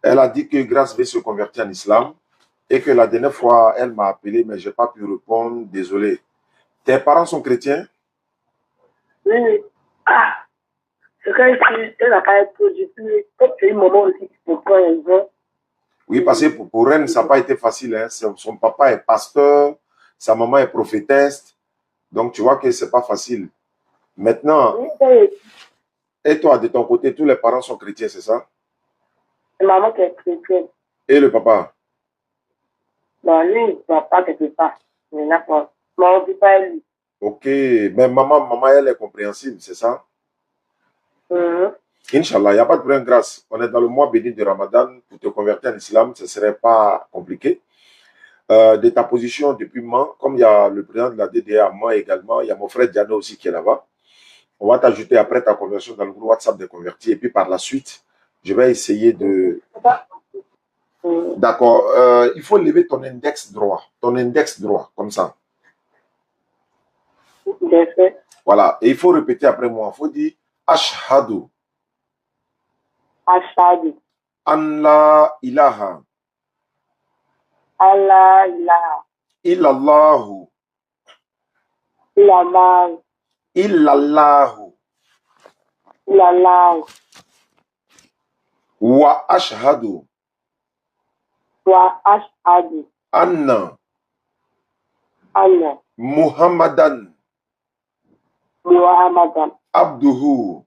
Elle a dit que Grâce veut se convertir en islam et que la dernière fois, elle m'a appelé, mais je n'ai pas pu répondre. Désolé. Tes parents sont chrétiens? Oui. Ah, c'est quand elle n'a pas été du tout. Comme c'est un moment aussi qui comprend un peu. Oui, parce que pour elle, ça n'a pas été facile. Hein. Son papa est pasteur, sa maman est prophétesse. Donc, tu vois que ce n'est pas facile. Maintenant, et toi, de ton côté, tous les parents sont chrétiens, c'est ça? C'est maman qui est chrétienne. Et le papa? Non, lui, il ne va pas quelque part. Mais d'accord. Mais on ne dit pas lui. Ok, mais maman, elle est compréhensible, c'est ça? Inch'Allah, il n'y a pas de problème, Grâce. On est dans le mois béni de Ramadan. Pour te convertir en islam, ce ne serait pas compliqué. De ta position depuis Mans, comme il y a le président de la DDA à Mans également, il y a mon frère Diano aussi qui est là-bas. On va t'ajouter après ta conversion dans le groupe WhatsApp des convertis. Et puis par la suite, je vais essayer de... D'accord. Il faut lever ton index droit. Ton index droit, comme ça. Voilà. Et il faut répéter après moi. Il faut dire Ashhadu. Ashhadu. An la ilaha. Allah ilaha. Illallahu. Illallahu. Illallahu. Illallahu. Wa ashhadu. Wa ashhadu. Anna. Anna. Muhammadan. Muhammadan. Abduhu.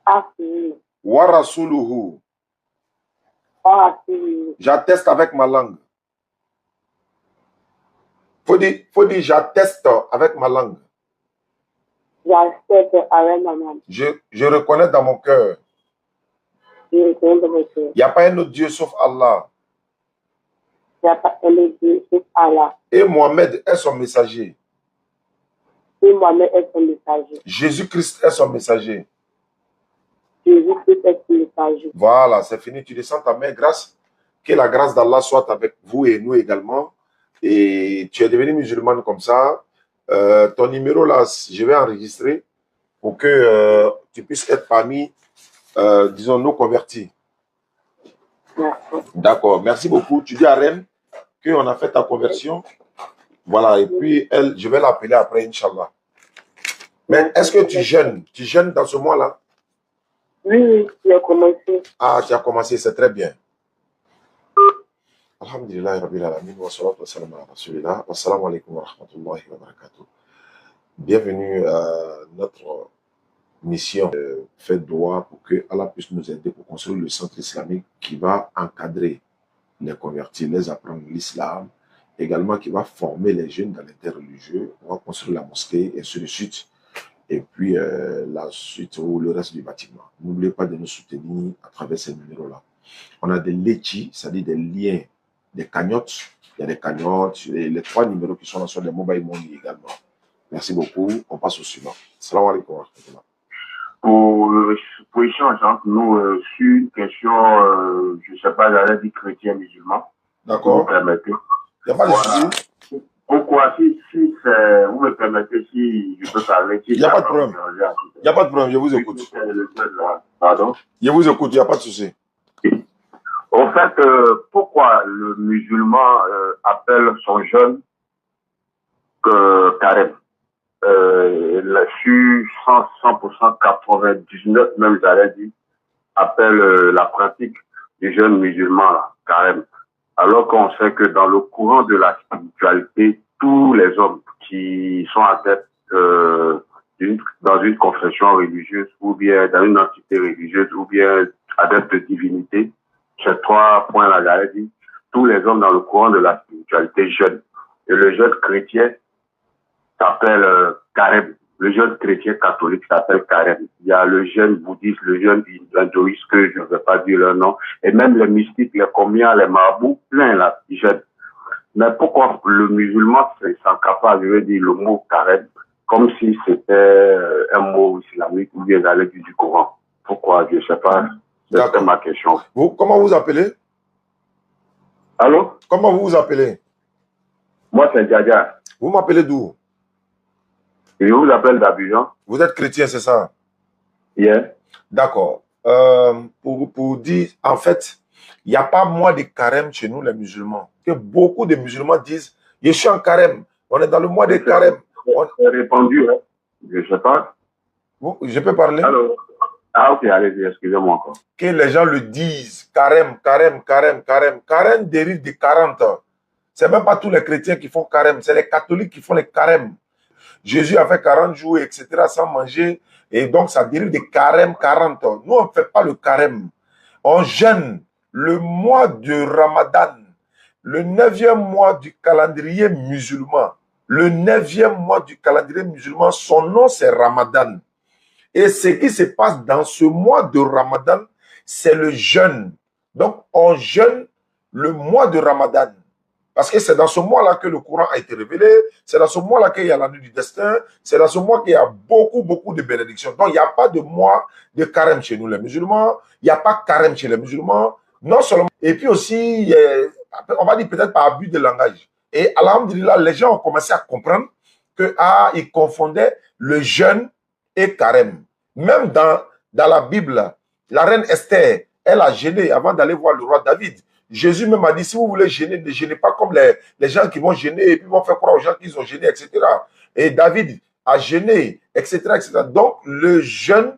Abduhu. Wa rasuluhu. Wa rasuluhu. J'atteste avec ma langue. Faut dire j'atteste avec ma langue. J'atteste avec ma langue. Je reconnais dans mon cœur. Je reconnais dans mon cœur. Il n'y a pas un autre Dieu sauf Allah. Il n'y a pas un autre Dieu sauf Allah. Et Mohamed est son messager. Et Mohamed est son messager. Jésus-Christ est son messager. Jésus-Christ est son messager. Voilà, c'est fini. Tu descends ta main, grâce. Que la grâce d'Allah soit avec vous et nous également. Et tu es devenu musulmane comme ça. Ton numéro là, je vais enregistrer pour que tu puisses être parmi, disons, nos convertis. D'accord, merci beaucoup. Tu dis à Reine qu'on a fait ta conversion. Voilà, et puis elle, je vais l'appeler après, Inch'Allah. Mais est-ce que tu jeûnes? Tu jeûnes dans ce mois-là? Oui, tu as commencé. Ah, tu as commencé, c'est très bien. Alhamdulillah, Rabbil Alamin, wa salatu wa salam ala Rasulillah, wa salam alaikum wa rahmatullahi wa barakatuh. Bienvenue à notre mission Faites droit pour que Allah puisse nous aider pour construire le centre islamique qui va encadrer les convertis, les apprendre l'islam, également qui va former les jeunes dans l'interreligieux. On va construire la mosquée et ainsi de suite. Et puis la suite ou le reste du bâtiment. N'oubliez pas de nous soutenir à travers ces numéros-là. On a des letchis, c'est-à-dire des liens, des cagnottes. Il y a des cagnottes, les 3 numéros qui sont là sur les mobile money également. Merci beaucoup. On passe au suivant. Salam alaikum. Pour échanger entre nous sur une question, je ne sais pas, j'allais dire chrétien musulman. D'accord. Vous me permettez. Il n'y a pas de souci. Pourquoi, si vous me permettez, si je peux parler. Il n'y a pas de problème. Il n'y a pas de problème, je vous écoute. Pardon? Je vous écoute, il n'y a pas de souci. En fait, pourquoi le musulman appelle son jeûne carême? Sur 100%, 99, même j'allais dire, appelle la pratique du jeûne musulman carême. Alors qu'on sait que dans le courant de la spiritualité, tous les hommes qui sont adeptes dans une confession religieuse ou bien dans une entité religieuse ou bien adeptes de divinité, ces 3 points-là, j'allais dire, tous les hommes dans le courant de la spiritualité jeûnent. Et le jeûne chrétien s'appelle carême. Le jeûne chrétien catholique s'appelle carême. Il y a le jeûne bouddhiste, le jeûne hindouiste, que je ne vais pas dire leur nom, et même les mystiques, les comiens, les marabouts, plein là, ils jeûnent. Mais pourquoi le musulman s'encapable, je veux dire, le mot carême, comme si c'était un mot islamique ou bien d'aller du Coran? Pourquoi? Je ne sais pas. C'est ma question. Comment vous appelez? Allô? Comment vous vous appelez? Moi, c'est Djadia. Vous m'appelez d'où? Je vous appelle d'Abidjan. Vous êtes chrétien, c'est ça? Yeah. D'accord. pour dire, en fait, il n'y a pas mois de carême chez nous, les musulmans. Que beaucoup de musulmans disent, je suis en carême, on est dans le mois de carême. C'est répandu, hein? Je ne sais pas. Je peux parler? Alors, ah, ok, allez-y, excusez-moi encore. Que les gens le disent, carême, carême, carême, carême. Carême dérive de 40 ans. Ce n'est même pas tous les chrétiens qui font carême, c'est les catholiques qui font les carèmes. Jésus a fait 40 jours, etc., sans manger. Et donc, ça dérive de carême 40 ans. Nous, on ne fait pas le carême. On jeûne le mois de Ramadan, le 9e mois du calendrier musulman. Le 9e mois du calendrier musulman, son nom, c'est Ramadan. Et ce qui se passe dans ce mois de Ramadan, c'est le jeûne. Donc, on jeûne le mois de Ramadan. Parce que c'est dans ce mois-là que le Coran a été révélé, c'est dans ce mois-là qu'il y a la nuit du destin, c'est dans ce mois qu'il y a beaucoup, beaucoup de bénédictions. Donc, il n'y a pas de mois de carême chez nous, les musulmans. Il n'y a pas de carême chez les musulmans. Non seulement. Et puis aussi, on va dire peut-être par abus de langage. Et alhamdulillah, les gens ont commencé à comprendre qu'ils confondaient le jeûne et carême. Même dans la Bible, la reine Esther, elle a jeûné avant d'aller voir le roi David. Jésus même a dit, si vous voulez jeûner, ne jeûnez pas comme les gens qui vont jeûner et puis vont faire croire aux gens qu'ils ont jeûné, etc. Et David a jeûné, etc., etc. Donc, le jeûne,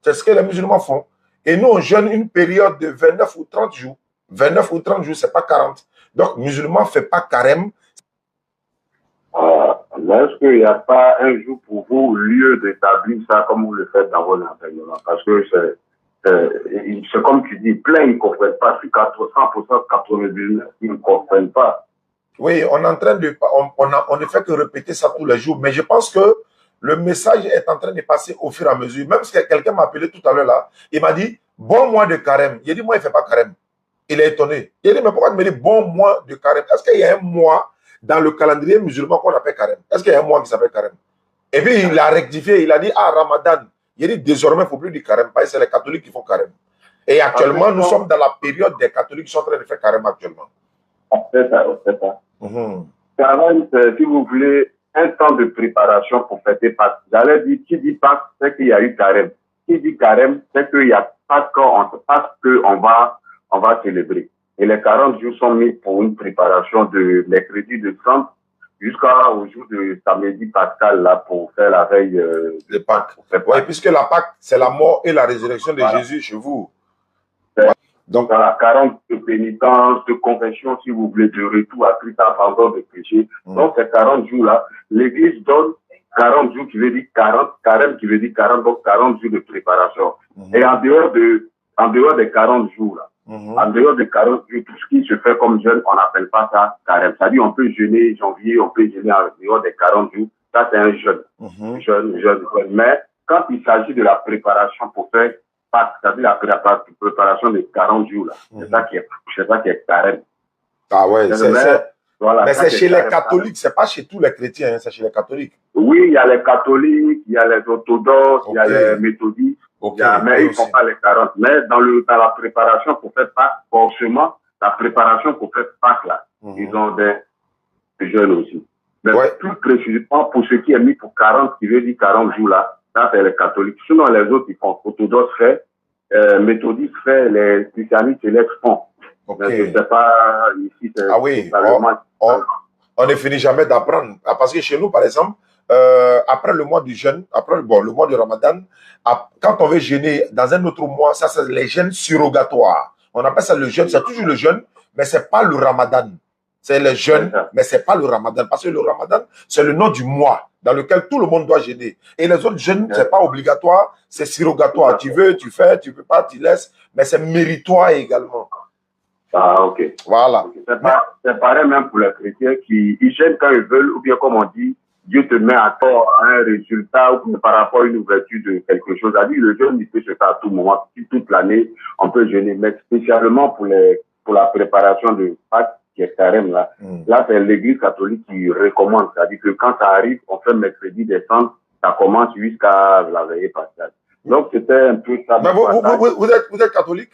c'est ce que les musulmans font. Et nous, on jeûne une période de 29 ou 30 jours. 29 ou 30 jours, c'est pas 40. Donc, musulman ne fait pas carême. Est-ce qu'il n'y a pas un jour pour vous lieu d'établir ça comme vous le faites dans vos enseignements? Parce que c'est comme tu dis, plein ils ne comprennent pas. Si 100%, 99, ils ne comprennent pas. Oui, on est en train de, on ne fait que répéter ça tous les jours. Mais je pense que le message est en train de passer au fur et à mesure. Même si quelqu'un m'a appelé tout à l'heure là, il m'a dit, bon mois de carême. Il a dit, moi, il ne fait pas carême. Il est étonné. Il a dit, mais pourquoi tu me dis bon mois de carême? Est-ce qu'il y a un mois dans le calendrier musulman qu'on appelle carême? Est-ce qu'il y a un mois qui s'appelle carême? Et puis il a rectifié, il a dit, ah, Ramadan. Il a dit, désormais, il ne faut plus dire carême, parce que c'est les catholiques qui font carême. Et actuellement, nous sommes dans la période des catholiques qui sont en train de faire carême actuellement. C'est ça, c'est ça. Carême, si vous voulez, un temps de préparation pour fêter Pâques. J'allais dire, qui dit Pâques, c'est qu'il y a eu carême. Qui dit carême, c'est qu'il y a Pâques qu'on va célébrer. Et les 40 jours sont mis pour une préparation de mercredi de 30 jusqu'au jour de samedi pascal, là, pour faire la veille de Pâques. Oui, puisque la Pâques, c'est la mort et la résurrection de Jésus chez vous. Donc, dans la 40 de pénitence, de confession, si vous voulez, de retour à Christ, à pardon de péché. Donc, ces 40 jours-là, l'Église donne 40 jours qui veut dire 40, carême qui veut dire 40, donc 40 jours de préparation. Et en dehors des 40 jours-là, en dehors des 40 jours, tout ce qui se fait comme jeûne, on n'appelle pas ça carême. C'est-à-dire, on peut jeûner janvier, on peut jeûner en dehors des 40 jours. Ça, c'est un jeûne. Jeûne. Mais quand il s'agit de la préparation pour faire c'est-à-dire la préparation de 40 jours, là. C'est ça qui est carême. Ah ouais, voilà, mais c'est chez les catholiques, c'est pas chez tous les chrétiens, hein, c'est chez les catholiques. Oui, il y a les catholiques, il y a les orthodoxes, il y a les méthodistes, mais ils ne font pas les 40. Mais dans la préparation pour faire Pâques, forcément, la préparation pour faire Pâques, là, ils ont des jeunes aussi. Mais plus précisément, pour ce qui est mis pour 40, qui veut dire 40 jours là, ça c'est les catholiques. Sinon, les autres, ils font orthodoxes fait, méthodistes fait, les christianistes et les font. Mais je ne sais pas, ici, c'est... Ah oui, on ne finit jamais d'apprendre. Parce que chez nous, par exemple, après le mois du jeûne, après le mois du Ramadan, quand on veut jeûner dans un autre mois, ça c'est les jeûnes surrogatoires. On appelle ça le jeûne, c'est toujours le jeûne, mais ce n'est pas le Ramadan. C'est le jeûne, mais ce n'est pas le Ramadan. Parce que le Ramadan, c'est le nom du mois dans lequel tout le monde doit jeûner. Et les autres jeûnes, ce n'est pas obligatoire, c'est surrogatoire. Tu veux, tu fais, tu ne peux pas, tu laisses, mais c'est méritoire également. Ah, ok. Voilà. C'est pareil même pour les chrétiens qui jeûnent quand ils veulent, ou bien comme on dit, Dieu te met à tort à un résultat ou par rapport à une ouverture de quelque chose. C'est-à-dire, le jeûne, il peut se faire à tout moment. Toute l'année, on peut jeûner. Mais spécialement pour la préparation de Pâques, qui est carême là. Là, c'est l'Église catholique qui recommande. C'est-à-dire que quand ça arrive, on fait mercredi, décembre, ça commence jusqu'à la veillée pascale. Donc, c'était un peu ça. Mais vous êtes catholique?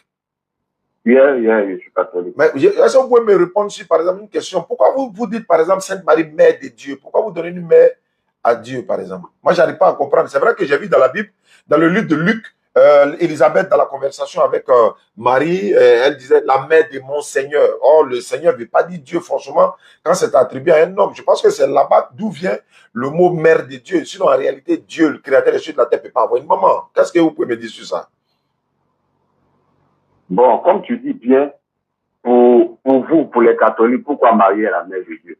Oui, je suis catholique. Mais est-ce que vous pouvez me répondre sur, par exemple, une question? Pourquoi vous dites, par exemple, Sainte Marie, mère de Dieu? Pourquoi vous donnez une mère à Dieu, par exemple? Moi, je n'arrive pas à comprendre. C'est vrai que j'ai vu dans la Bible, dans le livre de Luc, Élisabeth, dans la conversation avec Marie, elle disait la mère de mon Seigneur. Or, le Seigneur ne veut pas dire Dieu, franchement, quand c'est attribué à un homme. Je pense que c'est là-bas d'où vient le mot mère de Dieu. Sinon, en réalité, Dieu, le créateur des cieux de la terre, ne peut pas avoir une maman. Qu'est-ce que vous pouvez me dire sur ça? Bon, comme tu dis bien, pour vous, pour les catholiques, pourquoi Marie est la mère de Dieu?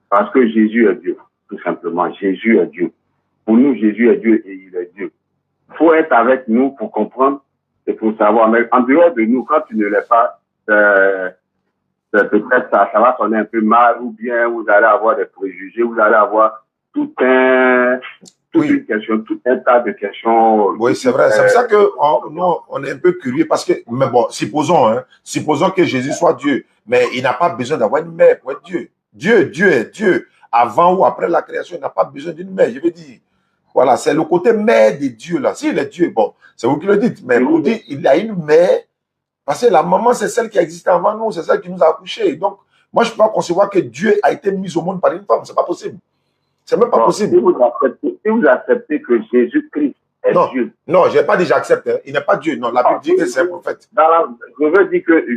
Parce que Jésus est Dieu, tout simplement. Jésus est Dieu. Pour nous, Jésus est Dieu et il est Dieu. Il faut être avec nous pour comprendre et pour savoir. Mais en dehors de nous, quand tu ne l'es pas, peut-être ça va sonner un peu mal ou bien vous allez avoir des préjugés, vous allez avoir toute une question, tout un tas de questions. Oui, c'est vrai. C'est pour ça que nous, on est un peu curieux parce que, mais bon, supposons que Jésus soit Dieu, mais il n'a pas besoin d'avoir une mère pour être Dieu. Dieu est Dieu. Avant ou après la création, il n'a pas besoin d'une mère. Je veux dire, voilà, c'est le côté mère de Dieu là. S'il est Dieu, bon, c'est vous qui le dites, mais vous dites, il a une mère, parce que la maman, c'est celle qui a existé avant nous, c'est celle qui nous a accouchés. Donc, moi, je ne peux pas concevoir que Dieu a été mis au monde par une femme. C'est pas possible. C'est même pas possible. Si vous acceptez que Jésus-Christ est Dieu. Non, je n'ai pas dit j'accepte. Hein. Il n'est pas Dieu. Non, la Bible dit que c'est un prophète. Je veux dire que je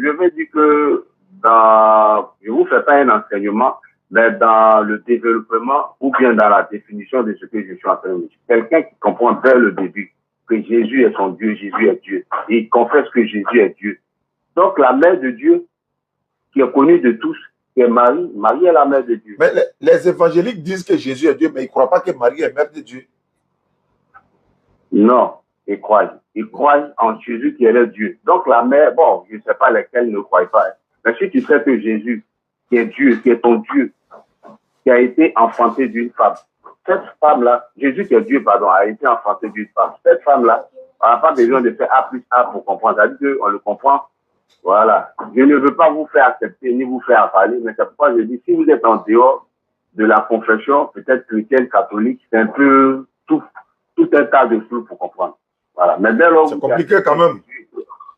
ne vous fais pas un enseignement, mais dans le développement ou bien dans la définition de ce que je suis en train de dire. Quelqu'un qui comprend dès le début que Jésus est son Dieu, Jésus est Dieu. Et il confesse que Jésus est Dieu. Donc la mère de Dieu, qui est connue de tous, c'est Marie. Marie est la mère de Dieu. Mais les évangéliques disent que Jésus est Dieu, mais ils ne croient pas que Marie est mère de Dieu. Non, ils croient. Ils croient en Jésus qui est le Dieu. Donc la mère, bon, je ne sais pas lesquels ne croient pas. Hein. Mais si tu sais que Jésus, qui est Dieu, qui est ton Dieu, qui a été enfanté d'une femme, cette femme-là, Jésus qui est Dieu, pardon, a été enfanté d'une femme. Cette femme-là, on n'a pas besoin de faire A plus A pour comprendre. C'est-à-dire qu'on le comprend. Voilà. Je ne veux pas vous faire accepter ni vous faire parler, mais c'est pourquoi je dis, si vous êtes en dehors de la confession, peut-être chrétienne, catholique, c'est un peu tout un tas de flou pour comprendre. Voilà. Mais dès lors, c'est compliqué quand même.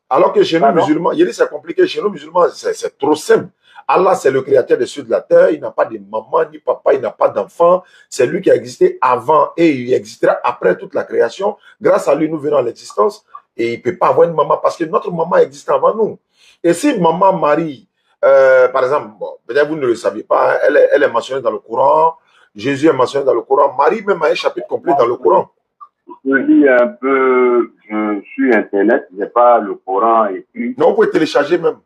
Alors que chez nous musulmans, il dit c'est compliqué. Chez nous musulmans, c'est trop simple. Allah, c'est le créateur des cieux de la terre. Il n'a pas de maman ni papa, il n'a pas d'enfant. C'est lui qui a existé avant et il existera après toute la création. Grâce à lui, nous venons à l'existence et il ne peut pas avoir une maman parce que notre maman existe avant nous. Et si maman Marie, par exemple, bon, peut-être vous ne le saviez pas, hein, elle est mentionnée dans le Coran. Jésus est mentionné dans le Coran. Marie même a un chapitre complet dans le Coran. Je lis un peu sur Internet, je n'ai pas le Coran écrit. Non, vous pouvez télécharger même.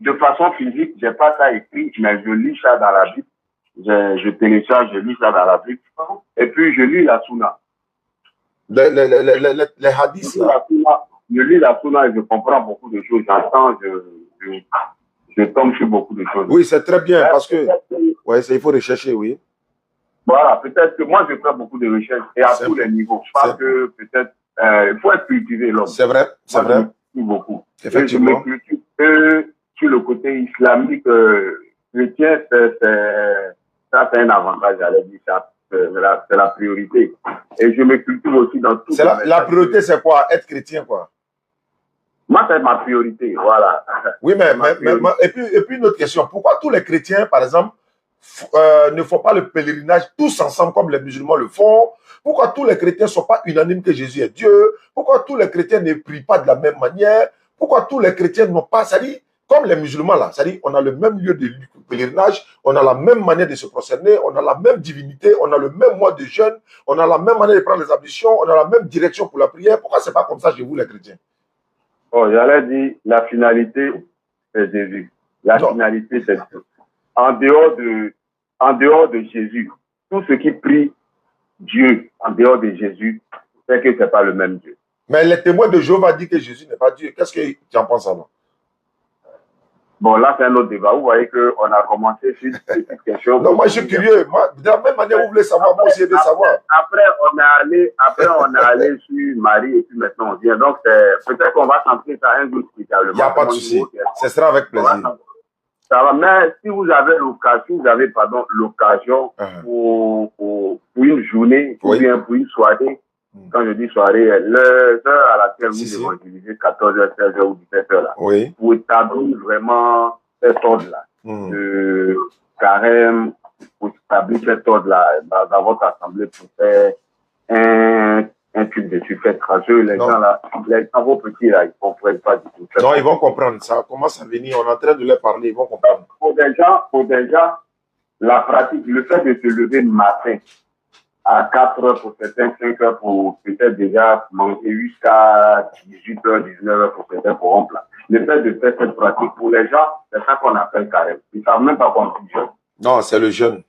De façon physique, je n'ai pas ça écrit, mais je lis ça dans la Bible. Je télécharge, je lis ça dans la Bible. Et puis, je lis la Sunna. Les hadiths, là. Je lis la Sunna et je comprends beaucoup de choses. J'entends, je tombe sur beaucoup de choses. Oui, c'est très bien, parce que ouais, il faut rechercher, oui. Voilà, peut-être que moi, je fais beaucoup de recherches et à tous les niveaux. Parce que peut-être, il faut être cultivé, l'homme. C'est vrai, c'est vrai. Beaucoup. Effectivement. Et je me cultive sur le côté islamique, chrétien, ça, c'est un avantage, j'allais dire ça. C'est la priorité. Et je me cultive aussi dans tout. La priorité, c'est quoi? Être chrétien, quoi? Moi, c'est ma priorité, voilà. Oui, mais et puis une autre question. Pourquoi tous les chrétiens, par exemple, ne font pas le pèlerinage tous ensemble comme les musulmans le font? Pourquoi tous les chrétiens ne sont pas unanimes que Jésus est Dieu? Pourquoi tous les chrétiens ne prient pas de la même manière? Pourquoi tous les chrétiens n'ont pas, c'est-à-dire, comme les musulmans là, c'est-à-dire, on a le même lieu de pèlerinage, on a la même manière de se prosterner, on a la même divinité, on a le même mois de jeûne, on a la même manière de prendre les ablutions, on a la même direction pour la prière. Pourquoi c'est pas comme ça chez vous les chrétiens? Oh, j'allais dire, la finalité, c'est Jésus. La finalité, c'est Dieu. En dehors de Jésus, tout ce qui prie Dieu en dehors de Jésus, c'est que ce n'est pas le même Dieu. Mais les témoins de Jéhovah disent que Jésus n'est pas Dieu. Qu'est-ce que tu en penses alors? Bon, là, c'est un autre débat. Vous voyez qu'on a commencé sur cette question. Non, moi, je suis curieux. Moi, de la même manière, vous voulez savoir, moi aussi, je veux savoir. Après, on est allé sur Marie et puis maintenant, on vient. Donc, peut-être qu'on va centrer ça un jour spécialement. Il n'y a pas de souci. Ce sera avec plaisir. Ça va, mais si vous avez l'occasion, pour une journée, ou bien pour une soirée, quand je dis soirée, l'heure à laquelle vous évangélisez, 14h, 16h ou 17h là, pour établir vraiment cet ordre-là, de carême, pour établir cet ordre-là dans votre assemblée pour faire un culte je suis fait tracer. Les gens là, les travaux petits là, ils ne comprennent pas du tout. Non, ils vont comprendre. Ça commence à venir. On est en train de leur parler. Ils vont comprendre. Pour des gens, la pratique, le fait de se lever le matin à 4 heures pour certains, 5 heures pour peut-être déjà manger jusqu'à 18 heures, 19 heures pour certains pour un plat. Le fait de faire cette pratique pour les gens, c'est ça qu'on appelle carême. Ils ne savent même pas qu'on est jeune. Non, c'est le jeûne.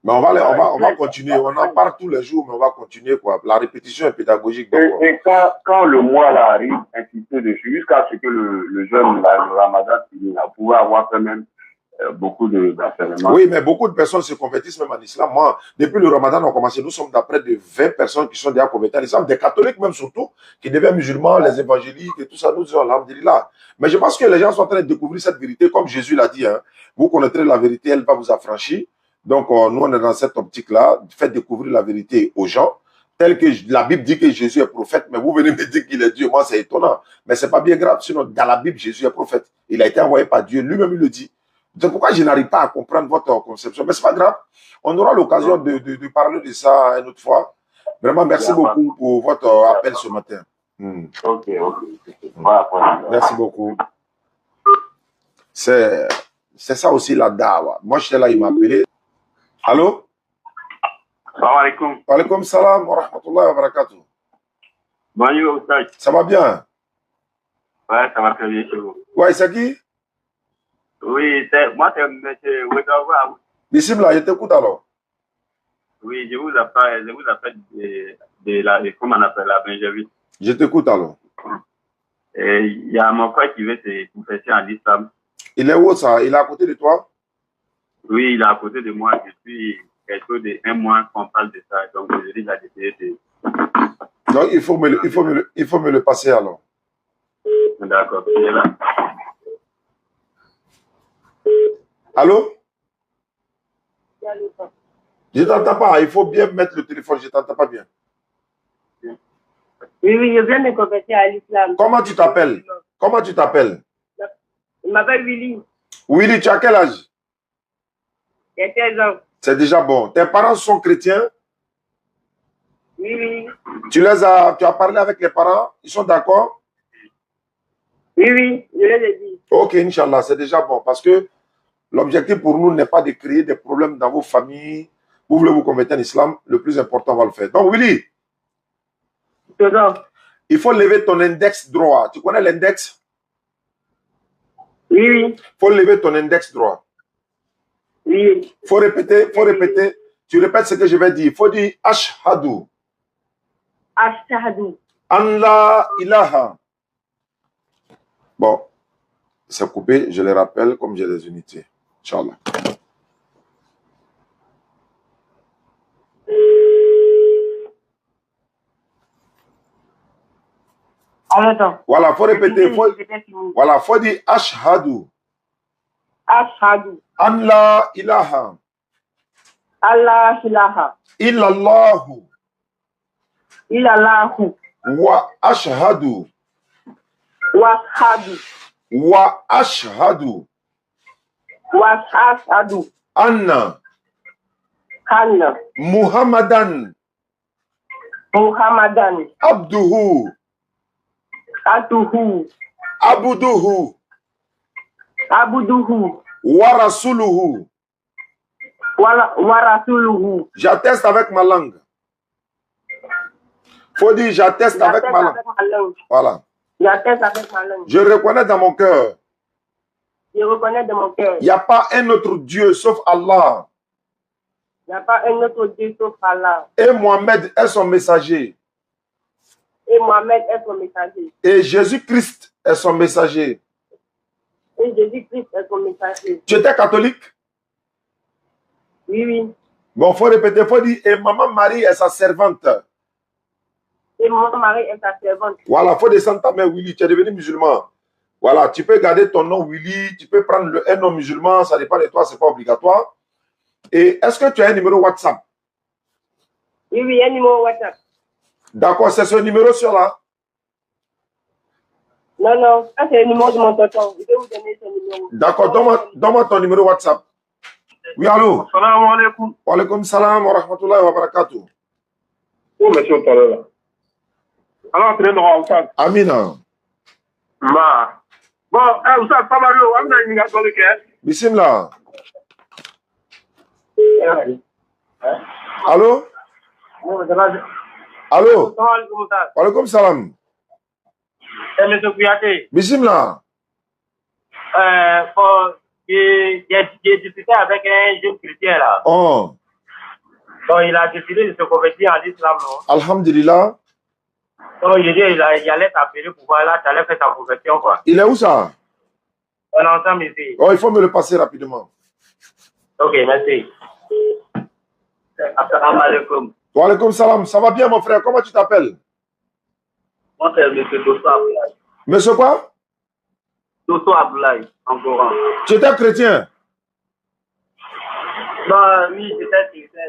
Mais on va continuer. On en parle tous les jours, mais on va continuer, quoi. La répétition est pédagogique. Et quand le mois là arrive, insister dessus, jusqu'à ce que le jeûne, le ramadan, il a pouvoir avoir quand même beaucoup d'enseignements. Oui, mais beaucoup de personnes se convertissent même en islam. Moi, depuis le ramadan, on a commencé, nous sommes d'après de 20 personnes qui sont déjà converties en islam, des catholiques même surtout, qui deviennent musulmans, les évangéliques et tout ça, nous disons alhamdulillah. Mais je pense que les gens sont en train de découvrir cette vérité, comme Jésus l'a dit, hein. Vous connaîtrez la vérité, elle va vous affranchir. Donc, nous, on est dans cette optique-là, faites découvrir la vérité aux gens, tel que la Bible dit que Jésus est prophète, mais vous venez me dire qu'il est Dieu. Moi, c'est étonnant. Mais c'est pas bien grave, sinon, dans la Bible, Jésus est prophète. Il a été envoyé par Dieu, lui-même, il le dit. C'est pourquoi je n'arrive pas à comprendre votre conception. Mais c'est pas grave. On aura l'occasion de parler de ça une autre fois. Vraiment, merci beaucoup pour votre appel ce matin. Ok. Merci beaucoup. C'est ça aussi la dawa. Moi, j'étais là, il m'a appelé. Allô? Salam alaikum. Wa alaikum salam wa rahmatullahi wa barakatuh. Bonjour, Oustaz. Ça va bien? Ouais, ça va très bien chez vous. Ouais, c'est qui? Oui, moi, c'est M. Ouedawa. Bismillah, je t'écoute alors. Oui, je vous appelle de la, comment on appelle la Benjamin. Je t'écoute alors. Il y a mon frère qui veut se confesser en islam. Il est où ça? Il est à côté de toi? Oui, il est à côté de moi depuis quelque chose de 1 mois qu'on parle de ça. Donc, je dis la décidé de... Donc, il faut me le passer alors. D'accord, il est là. Allô? Je ne t'entends pas. Il faut bien mettre le téléphone. Je ne t'entends pas bien. Oui, je viens de convertir à l'islam. Comment tu t'appelles? Comment tu t'appelles? Je m'appelle Willy. Willy, tu as quel âge? J'ai 16 ans. C'est déjà bon. Tes parents sont chrétiens? Oui. Tu as parlé avec les parents? Ils sont d'accord? Oui, je les ai dit. Ok, Inch'Allah, c'est déjà bon. Parce que l'objectif pour nous n'est pas de créer des problèmes dans vos familles. Vous voulez vous convertir en islam, le plus important, on va le faire. Donc, Willy, il faut lever ton index droit. Tu connais l'index? Oui. Il faut lever ton index droit. Oui. Il faut répéter. Tu répètes ce que je vais dire. Il faut dire Ashhadu. Ashhadu. An la ilaha. Bon, c'est coupé. Je les rappelle comme j'ai les unités. Inch'Allah. Voilà, il faut répéter. Voilà, il faut dire Ashhadu. Ashhadu. An la ilaha. Allah ilaha. Illallahu. Illallahu. Wa ashhadu. Washhadu. Wa ashhadu. Washhadu. Anna. Anna. Muhammadan. Muhammadan. Abduhu. Atuhu. Abuduhu. Abuduhu. Wa rasuluhu. Wa rasuluhu. J'atteste avec ma langue. Faut dire j'atteste avec ma langue. Voilà. J'atteste avec ma langue. Je reconnais dans mon cœur. Je reconnais dans mon cœur. Il n'y a pas un autre Dieu sauf Allah. Il n'y a pas un autre Dieu sauf Allah. Et Mohammed est son messager. Et Mohammed est son messager. Et Jésus-Christ est son messager. Et Jésus-Christ est son messager. Tu étais catholique? Oui. Bon, il faut répéter, il faut dire, et maman Marie est sa servante. Et maman Marie est sa servante. Voilà, il faut descendre ta main, Willy, tu es devenu musulman. Voilà, tu peux garder ton nom Willy, tu peux prendre un nom musulman, ça dépend de toi, ce n'est pas obligatoire. Et est-ce que tu as un numéro WhatsApp? Oui, un numéro WhatsApp. D'accord, c'est ce numéro sur là? Non, ça c'est le numéro de mon tonton. Je vais vous donner ce numéro. D'accord, donne-moi ton numéro WhatsApp. Oui, allô? Salam alaikum. Wa alaikum salam wa rahmatullahi wa barakatuh. Où monsieur Tolala? Alors, très droit, Oustaz. Amina. Ma. Bon, Oustaz, pas mal, on a une gâteau de cœur. Bismillah. Allô? Allô? Wa alaikum salam. M. Kouyaté. Bismillah. J'ai discuté avec un jeune chrétien là. Oh. Donc, il a décidé de se convertir à l'islam, non? Alhamdulillah. Donc, il allait t'appeler pour voir là, tu allais faire ta conversion, quoi. Il est où ça? On est ensemble ici. Oh, il faut me le passer rapidement. Ok, merci. Assalamu alaikum. Wa alaikum salam. Ça va bien, mon frère? Comment tu t'appelles? Moi, c'est M. Dosso Abdoulaye. Monsieur quoi? Dosso Abdoulaye, en Coran. Tu étais chrétien? Non, oui, j'étais chrétien,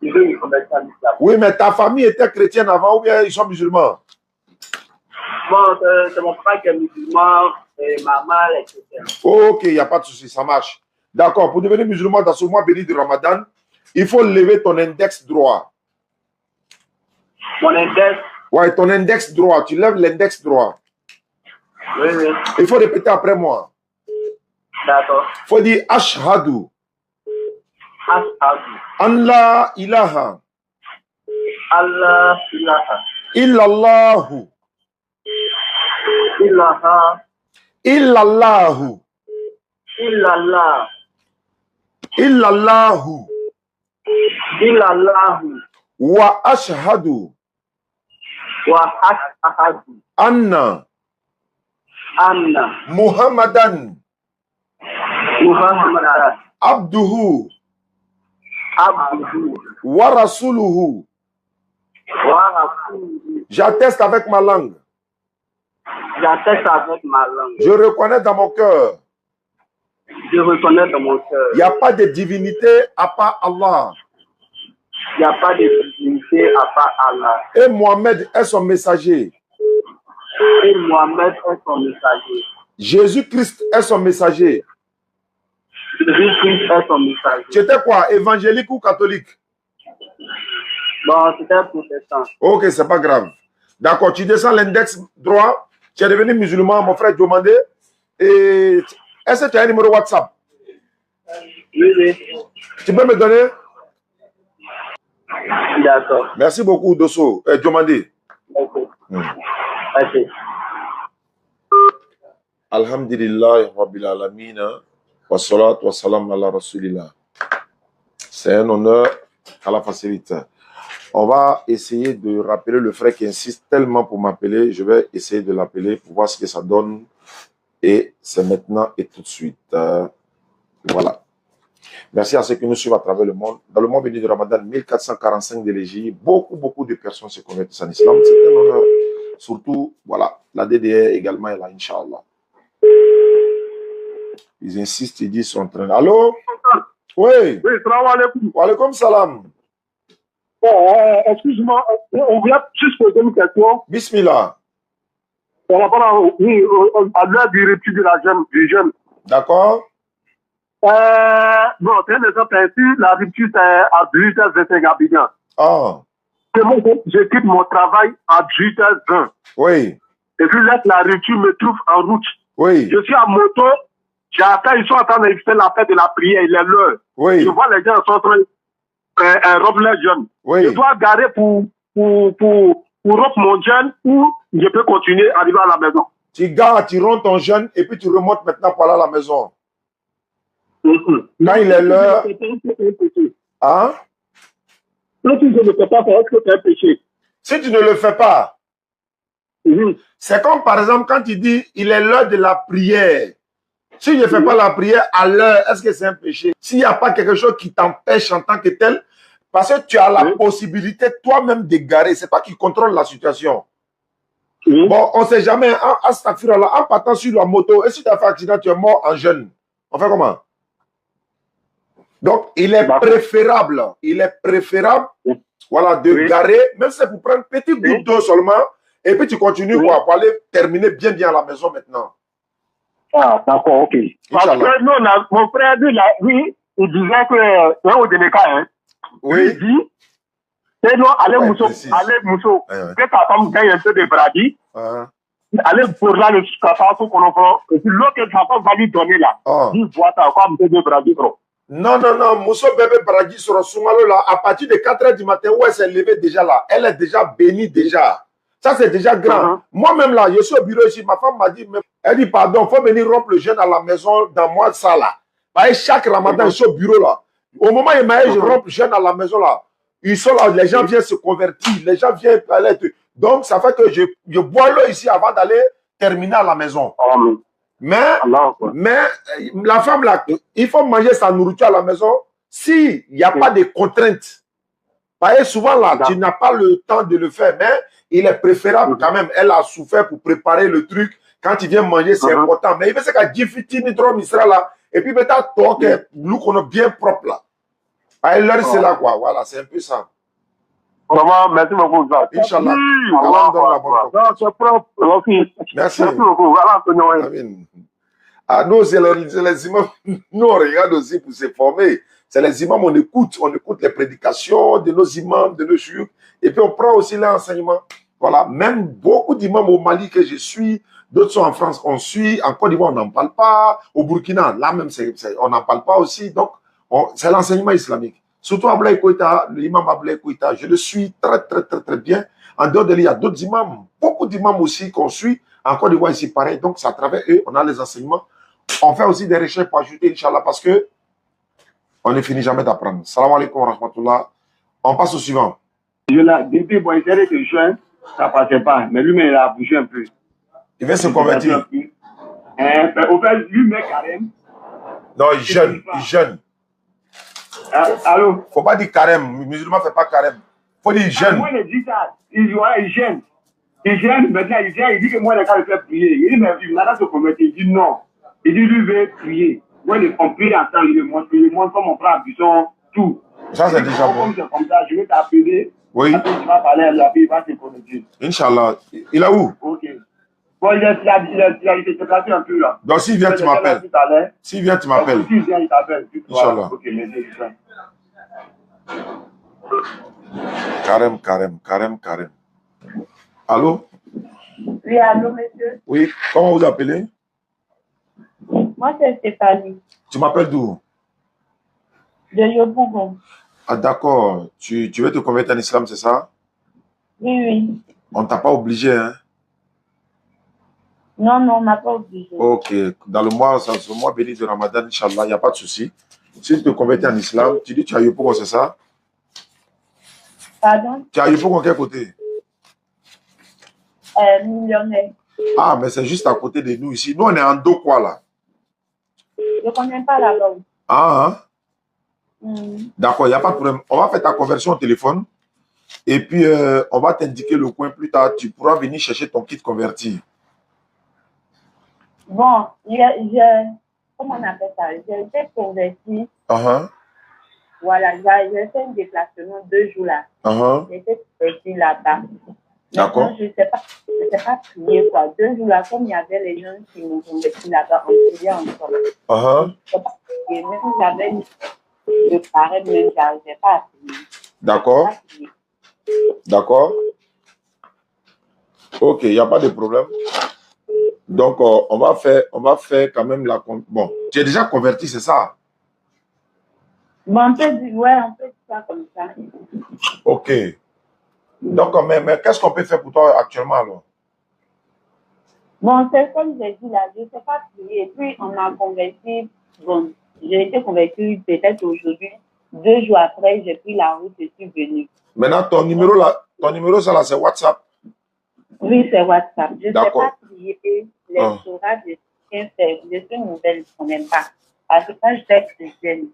je veux me convertir à l'islam. Oui, mais ta famille était chrétienne avant ou bien ils sont musulmans? Bon, c'est mon frère qui est musulman et ma mère est chrétienne. Ok, il n'y a pas de souci, ça marche. D'accord, pour devenir musulman dans ce mois béni de Ramadan, il faut lever ton index droit. Mon index? Ouais, ton index droit. Tu lèves l'index droit. Oui, oui. Il faut répéter après moi. D'accord. Il faut dire Ashhadu. Ashhadu. An la ilaha. Allah ilaha. Illallahu. Ilaha. Illallahu. Illallah. Illallahu. Illallahu. Wa ashhadu. Wa ashhadu. Anna. Anna. Muhammadan. Muhammadan. Abduhu. Abduhu. Wa rasuluhu. Wa rasuluhu. J'atteste avec ma langue. J'atteste avec ma langue. Je reconnais dans mon cœur. Je reconnais dans mon cœur. Il n'y a pas de divinité à part Allah. Il n'y a pas de divinité à part Allah. Et Mohamed est son messager. Et Mohamed est son messager. Jésus-Christ est son messager. Jésus-Christ est son messager. Tu étais quoi, évangélique ou catholique? Bon, c'était protestant. Ok, c'est pas grave. D'accord, tu descends l'index droit. Tu es devenu musulman, mon frère Diomandé. Et est-ce que tu as un numéro WhatsApp? Oui, oui. Tu peux me donner? D'accord. Merci beaucoup, Dosso. Diomandé. Ok. Merci. Alhamdulillah, Rabbil Alameen. Wa salatu wa salam ala Rasulillah. C'est un honneur à la facilité. On va essayer de rappeler le frère qui insiste tellement pour m'appeler. Je vais essayer de l'appeler pour voir ce que ça donne. Et c'est maintenant et tout de suite. Voilà. Merci à ceux qui nous suivent à travers le monde. Dans le mois béni de Ramadan, 1445 d'élégie. Beaucoup de personnes se convertissent en islam. C'est un honneur. Surtout, voilà, la DDR également est là, Inch'Allah. Ils insistent, ils disent, ils sont en train. Allô? Oui. Oui, salam alaikum. Wa alaikum salam. Bon, excuse-moi, on voulait juste poser une question. Bismillah. Par rapport à l'heure du rupture de la jeune, du jeune. D'accord? Bon, c'est un exemple ainsi, la rupture c'est à 18h25 à Bignan. Ah. Moi, je quitte mon travail à 18h20. Oui. Et puis là, la rupture me trouve en route. Oui. Je suis à moto, j'attends, ils sont en train de faire la fête de la prière, il est l'heure. Oui. Je vois les gens sont en train de rompre les jeunes. Oui. Je dois garer pour rompre mon jeune ou je peux continuer à arriver à la maison. Tu gares, tu rentres ton jeune et puis tu remontes maintenant pour aller à la maison. Quand il est l'heure. Hein? Si je ne le fais pas, est-ce que c'est un péché? Si tu ne le fais pas, c'est comme par exemple quand tu dis il est l'heure de la prière. Si je ne fais pas la prière à l'heure, est-ce que c'est un péché? S'il n'y a pas quelque chose qui t'empêche en tant que tel, parce que tu as la possibilité toi-même de garer, c'est pas qui contrôle la situation. Bon, on ne sait jamais, en partant sur la moto, et si tu as fait un accident, tu es mort en jeune. On fait comment? Donc, il est préférable, voilà, de garer, même si c'est pour prendre un petit goutte d'eau seulement, et puis tu continues quoi, pour aller terminer bien à la maison maintenant. Ah, d'accord, ok. Parce que nous, mon frère, lui, il disait que, au Dénéka, hein, oui. C'est non, allez Ouais, Mousso, précise. allez Mousso, Ouais. que ta femme gagne un peu de bradis, Ah. allez pour là le capasso qu'on offre, et puis l'autre que ta femme va lui donner là, Oh. dis vois ça, comme de bradis, bro. Non, non, non, Mousso bébé Bragi sur Sungalo là, à partir de 4 h du matin, où elle s'est levée déjà là, elle est déjà bénie déjà. Ça, c'est déjà grand. Moi-même là, je suis au bureau ici, ma femme m'a dit, elle dit, pardon, il faut venir rompre le jeûne à la maison dans moi, ça là. Chaque ramadan, je suis au bureau là. Au moment où il m'a dit, je romps le jeûne à la maison là, ils sont là, les gens viennent se convertir, les gens viennent aller. Donc, ça fait que je bois l'eau ici avant d'aller terminer à la maison. Mais la femme là, il faut manger sa nourriture à la maison s'il n'y a pas de contraintes. Parce que souvent là, tu n'as pas le temps de le faire, mais il est préférable quand même. Elle a souffert pour préparer le truc. Quand tu viens manger, c'est important. Mais il veut se dire que tu trop misra là. Et puis peut-être toi que nous qu'on est bien propre là. Parce que l'heure c'est là quoi. Voilà, c'est un peu ça. Vraiment, merci beaucoup. Inch'Allah. Allah donne la bonne. C'est propre. Merci. Merci beaucoup. Voilà, Amen. Ah, nous, c'est les imams. Nous, on regarde aussi pour se former. C'est les imams, on écoute les prédications de nos imams, de nos chouyouk, et puis on prend aussi l'enseignement. Voilà, même beaucoup d'imams au Mali que je suis, d'autres sont en France, on suit, en Côte d'Ivoire, on n'en parle pas, au Burkina, là même, on n'en parle pas aussi, donc c'est l'enseignement islamique. Surtout Ablaye Koïta, l'imam Ablaye Koïta, je le suis très, très, très, très bien. En dehors de lui, il y a d'autres imams, beaucoup d'imams aussi qu'on suit, en Côte d'Ivoire ici, pareil, donc c'est à travers eux, on a les enseignements. On fait aussi des recherches pour ajouter, Inch'Allah, parce que on ne finit jamais d'apprendre. Salam alaikum wa rahmatullah. On passe au suivant. Depuis, bon, il essayait de joindre, ça ne passait pas. Mais lui-même, il a bougé un peu. Il veut se convertir. Au fait, lui-même, carême. Non, il jeûne. Il jeûne. Allô? Il ne faut pas dire carême. Le musulman ne fait pas carême. Il faut dire jeûne. Moi, il dit ça. Il jeûne. Il jeûne, maintenant, il dit que moi, il a le faire prier. Il dit, mais il m'a se convertir. Il dit non. Il dit, lui, veut prier. Moi, on prie ensemble, il me montre comme mon frère, Bisson, tout. Ça, c'est déjà bon. Comme c'est comme ça, je vais t'appeler. Oui. Après, tu vas parler à la fille, il va se connecter. Inch'Allah. Il est où? Ok. Bon, il a été déplacé un peu là. Donc, s'il vient, tu m'appelles. S'il vient, tu m'appelles. S'il vient, il t'appelle. Inch'Allah. Ok, merci. Carême. Allô? Oui, allô, monsieur. Oui, comment vous appelez? Moi, c'est Stéphanie. Tu m'appelles d'où? De Yopougon. Ah, d'accord. Tu veux te convertir en islam, c'est ça? Oui. On ne t'a pas obligé, hein? Non, on m'a pas obligé. Ok. Dans le mois béni de Ramadan, Inch'Allah, il n'y a pas de souci. Si tu te convertis en islam, tu dis tu as Yopougon, c'est ça? Pardon? Tu as Yopougon quel côté? Millionnaire. Ah, mais c'est juste à côté de nous ici. Nous, on est en dos quoi là? Je ne connais pas là-bas. Ah, D'accord, il n'y a pas de problème. On va faire ta conversion au téléphone et puis on va t'indiquer le coin plus tard. Tu pourras venir chercher ton kit converti. Bon, comment on appelle ça? J'ai été converti. Voilà, j'ai fait un déplacement 2 jours là. J'ai été converti là-bas. D'accord. Je ne sais pas prier quoi. 2 jours là, comme il y avait les gens qui m'ont converti là-bas, on priait ensemble. Je ne sais pas prier. Même j'avais le carême, mais je n'arrivais pas à prier. D'accord. D'accord. Ok, il n'y a pas de problème. Donc, on va faire quand même la... Bon, tu es déjà converti, c'est ça? Bon, on peut dire ça comme ça. Ok. Donc, mais qu'est-ce qu'on peut faire pour toi actuellement alors? Bon, c'est comme j'ai dit là, je ne sais pas prier. Et puis, on m'a converti. Bon, j'ai été converti peut-être aujourd'hui. 2 jours après, j'ai pris la route et je suis venue. Maintenant, ton numéro, ça là, c'est WhatsApp? Oui, c'est WhatsApp. Je ne sais pas prier. Les sourages, je suis nouvelle, je ne connais pas. Parce que quand j'étais chrétienne,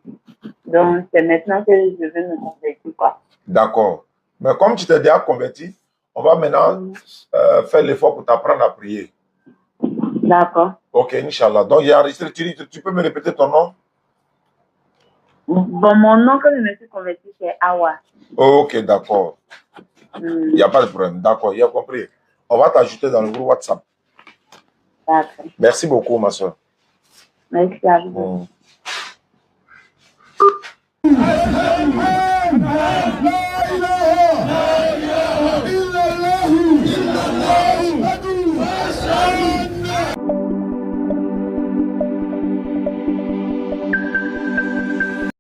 donc c'est maintenant que je veux me convertir, quoi. D'accord. Mais comme tu t'es déjà converti, on va maintenant faire l'effort pour t'apprendre à prier. D'accord. Ok, Inch'Allah. Donc, il y a enregistré. Tu peux me répéter ton nom? Bon, mon nom, quand je me suis converti, c'est Awa. Ok, d'accord. Il n'y a pas de problème. D'accord, il a compris. On va t'ajouter dans le groupe WhatsApp. D'accord. Merci beaucoup, ma soeur. Merci à vous.